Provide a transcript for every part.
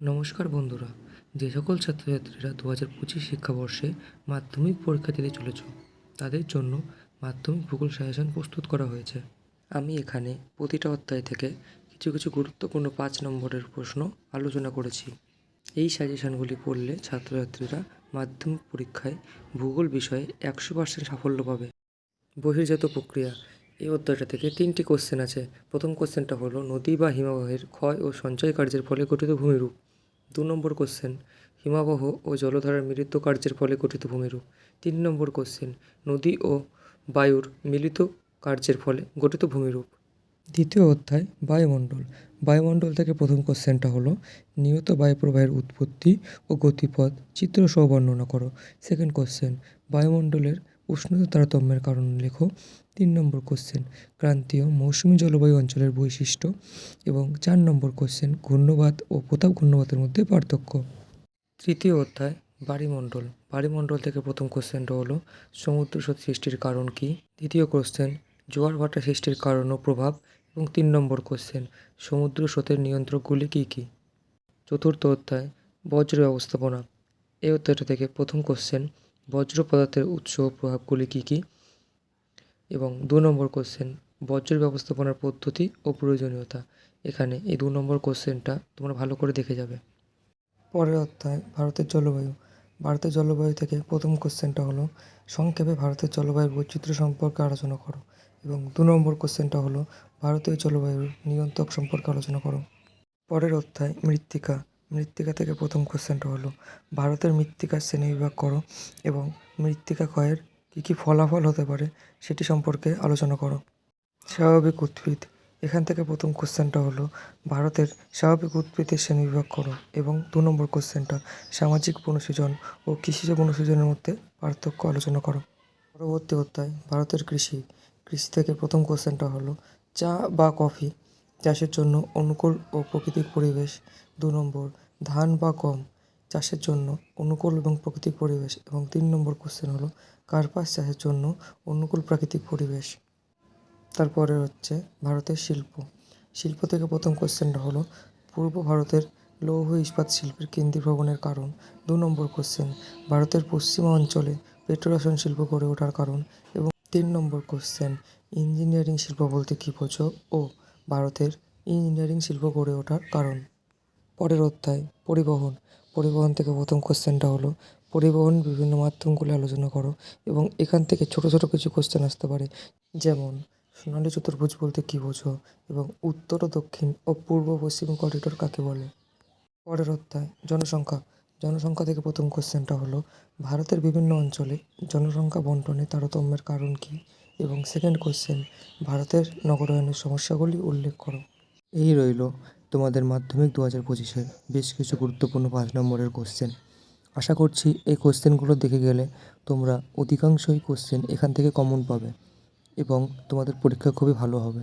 নমস্কার বন্ধুরা, যে সকল ছাত্রছাত্রীরা 2025 শিক্ষাবর্ষে মাধ্যমিক পরীক্ষা দিতে চলেছ তাদের জন্য মাধ্যমিক ভূগোল সাজেশন প্রস্তুত করা হয়েছে। আমি এখানে প্রতিটা অধ্যায় থেকে কিছু কিছু গুরুত্বপূর্ণ 5 নম্বরের প্রশ্ন আলোচনা করেছি। এই সাজেশনগুলি পড়লে ছাত্রছাত্রীরা মাধ্যমিক পরীক্ষায় ভূগোল বিষয়ে 100% সাফল্য পাবে। বহির্জাত প্রক্রিয়া এই অধ্যায়টা থেকে 3টি কোশ্চেন আছে। প্রথম কোশ্চেনটা হলো নদী বা হিমবাহের ক্ষয় ও সঞ্চয় কার্যের ফলে গঠিত ভূমিরূপ। 2 নম্বর কোশ্চেন হিমবাহ ও জলধারার মিলিত কার্যের ফলে গঠিত ভূমিরূপ। 3 নম্বর কোশ্চেন নদী ও বায়ুর মিলিত কার্যের ফলে গঠিত ভূমিরূপ। দ্বিতীয় অধ্যায় বায়ুমণ্ডল। বায়ুমণ্ডল থেকে প্রথম কোশ্চেনটা হলো নিয়ত বায়ুপ্রবাহের উৎপত্তি ও গতিপথ চিত্রসহ বর্ণনা করো। সেকেন্ড কোশ্চেন বায়ুমণ্ডলের উষ্ণতা তারতম্যের কারণ লেখো। 3 নম্বর কোশ্চেন ক্রান্তীয় মৌসুমী জলবায়ু অঞ্চলের বৈশিষ্ট্য এবং 4 নম্বর কোশ্চেন ঘূর্ণবাত ও প্রতাপ ঘূর্ণবাতের মধ্যে পার্থক্য। তৃতীয় অধ্যায় বায়ুমণ্ডল। বায়ুমণ্ডল থেকে প্রথম কোশ্চেনটা হলো সমুদ্র স্রোত সৃষ্টির কারণ কী। দ্বিতীয় কোশ্চেন জোয়ার ভাটা সৃষ্টির কারণ ও প্রভাব এবং 3 নম্বর কোশ্চেন সমুদ্র স্রোতের নিয়ন্ত্রকগুলি কী কী। চতুর্থ অধ্যায় বজ্র ব্যবস্থাপনা। এই অধ্যায়টা থেকে প্রথম কোশ্চেন বজ্র পদার্থের উৎস ও প্রভাবগুলি কী কী এবং 2 নম্বর কোশ্চেন বজ্র ব্যবস্থাপনার পদ্ধতি ও প্রয়োজনীয়তা। এখানে এই 2 নম্বর কোশ্চেনটা তোমরা ভালো করে দেখে যাবে। পরের অধ্যায় ভারতের জলবায়ু। ভারতের জলবায়ু থেকে প্রথম কোশ্চেনটা হলো সংক্ষেপে ভারতের জলবায়ুর বৈচিত্র্য সম্পর্কে আলোচনা করো এবং 2 নম্বর কোশ্চেনটা হলো ভারতীয় জলবায়ুর নিয়ন্ত্রক সম্পর্কে আলোচনা করো। পরের অধ্যায় মৃত্তিকা। মৃত্তিকা থেকে প্রথম কোশ্চেনটা হলো ভারতের মৃত্তিকার শ্রেণীবিভাগ করো এবং মৃত্তিকা ক্ষয়ের কী কী ফলাফল হতে পারে সেটি সম্পর্কে আলোচনা করো। স্বাভাবিক উদ্ভিদ। এখান থেকে প্রথম কোশ্চেনটা হলো ভারতের স্বাভাবিক উদ্ভিদের শ্রেণীবিভাগ করো এবং 2 নম্বর কোশ্চেনটা সামাজিক বনসৃজন ও কৃষিজ বনসৃজনের মধ্যে পার্থক্য আলোচনা করো। পরবর্তী অধ্যায় ভারতের কৃষি। কৃষি থেকে প্রথম কোশ্চেনটা হলো চা বা কফি চাষের জন্য অনুকূল ও প্রাকৃতিক পরিবেশ। 2 নম্বর ধান বা গম চাষের জন্য অনুকূল এবং প্রাকৃতিক পরিবেশ এবং 3 নম্বর কোশ্চেন হলো কার্পাস চাষের জন্য অনুকূল প্রাকৃতিক পরিবেশ। তারপরে হচ্ছে ভারতের শিল্প। শিল্প থেকে প্রথম কোশ্চেনটা হলো পূর্ব ভারতের লৌহ ইস্পাত শিল্পের কেন্দ্রীভবনের কারণ। 2 নম্বর কোশ্চেন ভারতের পশ্চিমা অঞ্চলে পেট্রোরসায়ন শিল্প গড়ে ওঠার কারণ এবং 3 নম্বর কোশ্চেন ইঞ্জিনিয়ারিং শিল্প বলতে কী বোঝো ও ভারতের ইঞ্জিনিয়ারিং শিল্প গড়ে ওঠার কারণ। পরের অধ্যায় পরিবহন। পরিবহন থেকে প্রথম কোশ্চেনটা হলো পরিবহন বিভিন্ন মাধ্যমগুলি আলোচনা করো এবং এখান থেকে ছোট ছোট কিছু কোশ্চেন আসতে পারে, যেমন সোনালী চতুর্ভুজ বলতে কী বোঝো এবং উত্তর ও দক্ষিণ ও পূর্ব পশ্চিম করিডোর কাকে বলে। পরের অধ্যায় জনসংখ্যা। জনসংখ্যা থেকে প্রথম কোশ্চেনটা হলো ভারতের বিভিন্ন অঞ্চলে জনসংখ্যা বণ্টনে তারতম্যের কারণ কী এবং সেকেন্ড কোশ্চেন ভারতের নগরায়নের সমস্যাগুলি উল্লেখ করো। এই রইল তোমাদের মাধ্যমিক 2025-এর বেশ কিছু গুরুত্বপূর্ণ 5 নম্বরের কোশ্চেন। আশা করছি এই কোশ্চেনগুলো দেখে গেলে তোমরা অধিকাংশই কোশ্চেন এখান থেকে কমন পাবে এবং তোমাদের পরীক্ষা খুবই ভালো হবে।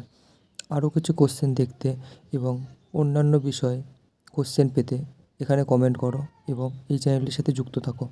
আরও কিছু কোশ্চেন দেখতে এবং অন্যান্য বিষয়ে কোশ্চেন পেতে এখানে কমেন্ট করো এবং এই চ্যানেলটির সাথে যুক্ত থাকো।